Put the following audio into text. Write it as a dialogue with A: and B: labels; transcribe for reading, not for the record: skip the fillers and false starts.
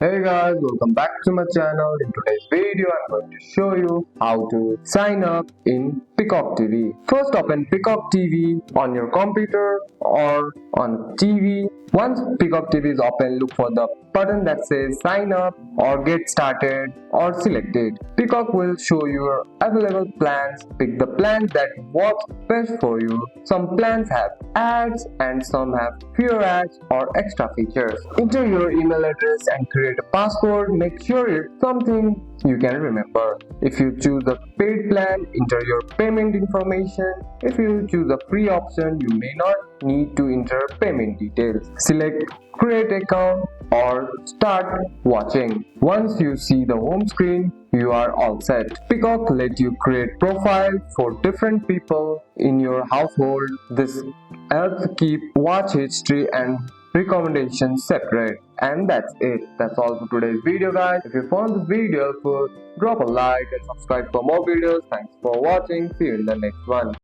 A: Hey guys, welcome back to my channel. In today's video, I'm going to show you how to sign up in Peacock TV. First, open Peacock TV on your computer or on TV. Once Peacock TV is open, look for the button that says sign up or get started or select it. Peacock will show your available plans. Pick the plan that works best for you. Some plans have ads and some have fewer ads or extra features. Enter your email address and create a password. Make sure it's something you can remember. If you choose a paid plan, enter your payment information. If you choose a free option, you may not need to enter payment details. Select create account or start watching. Once you see the home screen, you are all set. Peacock let you create profiles for different people in your household. This helps keep watch history and recommendations separate. And that's it. That's all for today's video, guys. If you found this video helpful, drop a like and subscribe for more videos. Thanks for watching. See you in the next one.